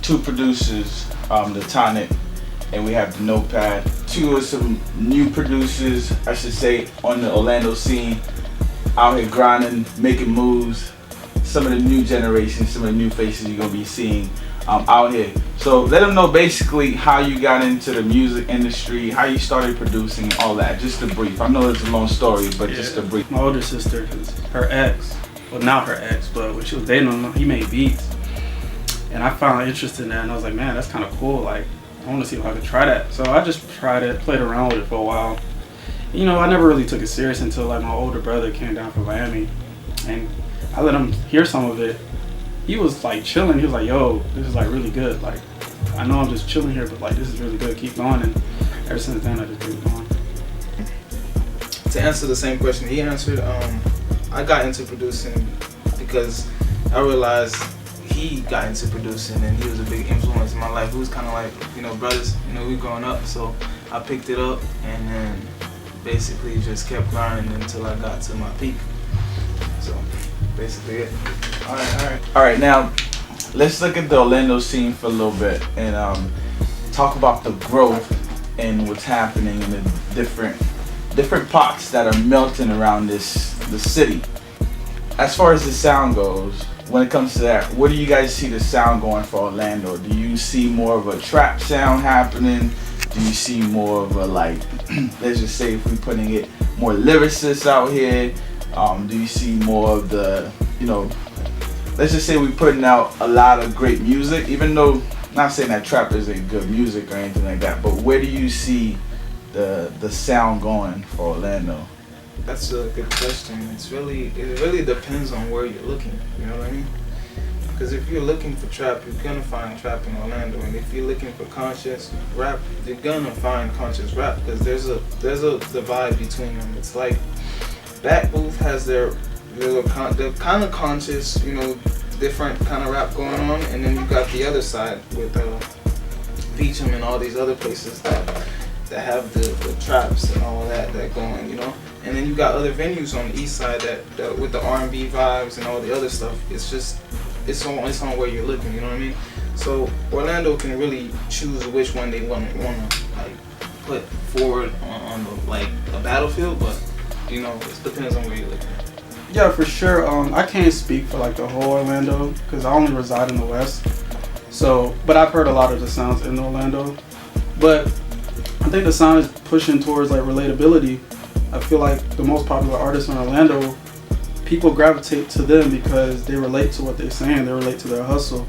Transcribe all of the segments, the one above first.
two producers, The Tonnic and we have the Notepad. Two of some new producers, I should say, on the Orlando scene, out here grinding, making moves. Some of the new generation, some of the new faces you're gonna be seeing out here. So let them know basically how you got into the music industry, how you started producing, all that. Just a brief. I know it's a long story, but yeah, just a brief. My older sister, cause her ex, well now her ex, but when she was dating him, he made beats, and I found interest in that, and I was like, man, that's kind of cool. Like, I want to see if I could try that. So I just tried it, played around with it for a while. You know, I never really took it serious until like my older brother came down from Miami, and I let him hear some of it. He was like chilling. He was like, yo, this is like really good. Like, I know I'm just chilling here, but like this is really good. Keep going. And ever since then, I just keep going. To answer the same question he answered, I got into producing because I realized he got into producing and he was a big influence in my life. He was kind of like, you know, brothers, you know, we growing up. So I picked it up and then basically just kept grinding until I got to my peak. So basically it. All right. Now let's look at the Orlando scene for a little bit and talk about the growth and what's happening in the different pots that are melting around the city. As far as the sound goes, when it comes to that, where do you guys see the sound going for Orlando? Do you see more of a trap sound happening? Do you see more of a, like, let's just say if we're putting it, more lyricists out here? Do you see more of the, you know, let's just say we're putting out a lot of great music, even though, not saying that trap isn't good music or anything like that, but where do you see the sound going for Orlando? That's a good question. It really depends on where you're looking, you know what I mean? Because if you're looking for trap, you're gonna find trap in Orlando, and if you're looking for conscious rap, you're gonna find conscious rap, because there's a divide between them. It's like Back Booth has their kind of conscious, you know, different kind of rap going on, and then you got the other side with Beecham and all these other places that have the traps and all that going, you know. And then you got other venues on the east side that with the R&B vibes and all the other stuff. It's just it's on where you're looking, you know what I mean? So Orlando can really choose which one they want to like put forward on the, like, a battlefield, but you know, it depends on where you're looking. Yeah, for sure. I can't speak for like the whole Orlando because I only reside in the West. So, but I've heard a lot of the sounds in Orlando. But I think the sound is pushing towards like relatability. I feel like the most popular artists in Orlando, people gravitate to them because they relate to what they're saying. They relate to their hustle.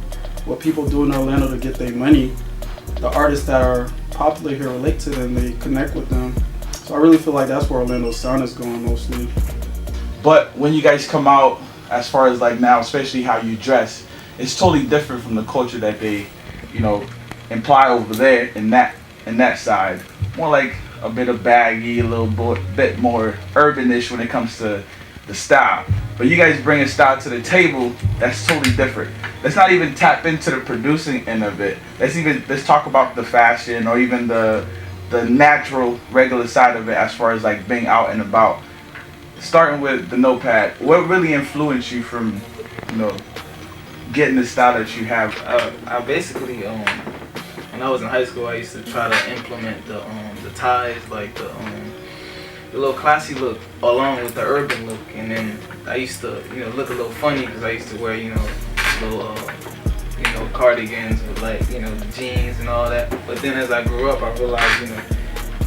What people do in Orlando to get their money, the artists that are popular here relate to them. They connect with them. So I really feel like that's where Orlando's sound is going mostly. But when you guys come out, as far as like now, especially how you dress, it's totally different from the culture that they, you know, imply over there in that side. More like a bit of baggy, a little bit more urbanish when it comes to the style. But you guys bring a style to the table that's totally different. Let's not even tap into the producing end of it. Let's talk about the fashion or even the natural, regular side of it as far as like being out and about. Starting with the Notepad, what really influenced you from, you know, getting the style that you have? I basically, when I was in high school, I used to try to implement the ties, like the little classy look along with the urban look, and then I used to, you know, look a little funny because I used to wear, you know, little, you know, cardigans with, like, you know, the jeans and all that. But then as I grew up, I realized, you know,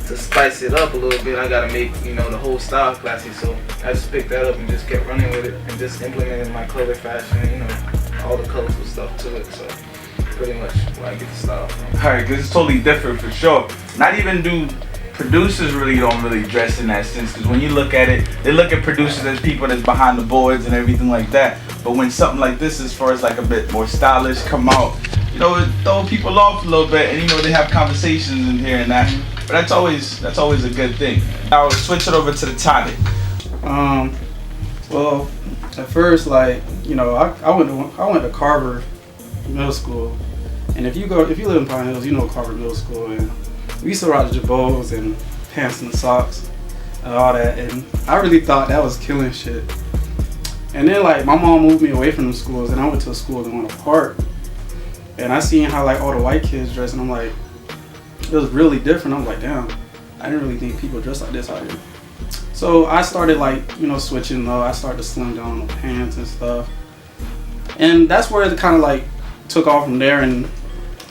to spice it up a little bit, I gotta make, you know, the whole style classy. So I just picked that up and just kept running with it and just implemented my color fashion, you know, all the colorful stuff to it. So pretty much where I get the style from. Alright, because it's totally different for sure. Not even do producers don't really dress in that sense, because when you look at it, they look at producers as people that's behind the boards and everything like that. But when something like this, as far as like a bit more stylish, come out, you know, it throw people off a little bit, and you know, they have conversations in here and that. But that's always a good thing. I'll switch it over to the Tonnic. Well, at first, like, you know, I went to Carver Middle School, and if you live in Pine Hills, you know Carver Middle School, and we used to rock the jabos and pants and socks and all that, and I really thought that was killing shit. And then, like, my mom moved me away from the schools, and I went to a school in Winter Park, And I seen how like all the white kids dress, and I'm like, it was really different. I'm like, damn, I didn't really think people dress like this out here. So I started like, switching though. I started to slim down on the pants and stuff. And that's where it kind of like took off from there, and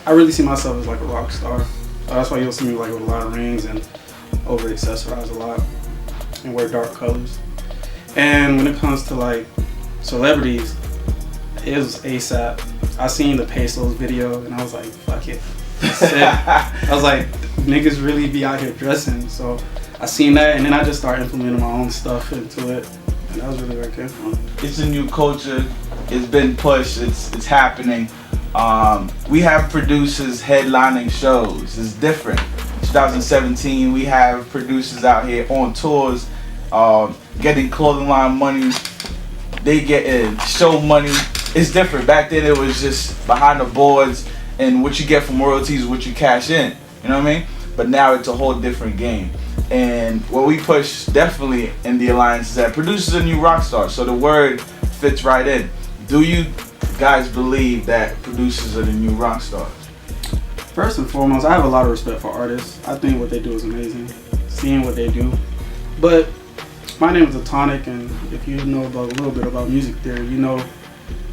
I really see myself as like a rock star. That's why you'll see me like with a lot of rings and over accessorize a lot and wear dark colors. And when it comes to like celebrities, it was ASAP. I seen the Pesos video and I was like, fuck it. Sick. I was like, niggas really be out here dressing. So I seen that, and then I just started implementing my own stuff into it. And that was really where it came from. It's a new culture. It's been pushed. It's happening. We have producers headlining shows. It's different. 2017, we have producers out here on tours, getting clothing line money. They get show money. It's different. Back then, it was just behind the boards, and what you get from royalties, what you cash in. You know what I mean? But now it's a whole different game. And what we push definitely in the alliance is that producers are new rock stars. So the word fits right in. Do you guys believe that producers are the new rock stars? First and foremost, I have a lot of respect for artists. I think what they do is amazing, seeing what they do. But my name is The Tonnic, and if you know about a little bit about music theory, you know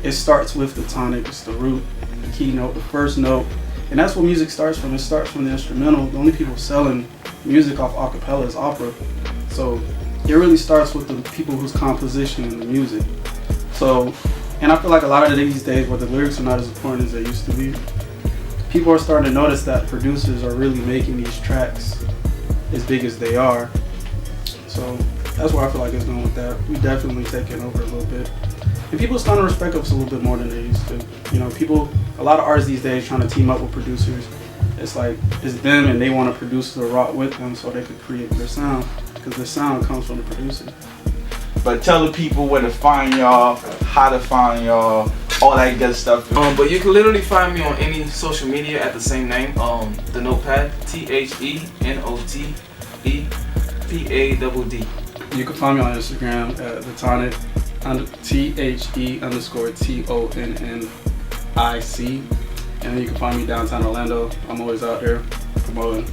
it starts with the tonic. It's the root, the key note, the first note. And that's where music starts from. It starts from the instrumental. The only people selling music off acapella is opera. So it really starts with the people whose composition and the music. So, and I feel like a lot of these days where the lyrics are not as important as they used to be, people are starting to notice that producers are really making these tracks as big as they are. So that's where I feel like it's going with that. We definitely taking over a little bit. And people are starting to respect us a little bit more than they used to. A lot of artists these days trying to team up with producers. It's like, it's them and they want to produce the rock with them so they could create their sound. Because their sound comes from the producer. But tell the people where to find y'all, how to find y'all, all that good stuff. But you can literally find me on any social media at the same name. The Notepad, THENOTEPADD. You can find me on Instagram at The Tonnic, THE_TONNIC. And you can find me downtown Orlando. I'm always out there promoting.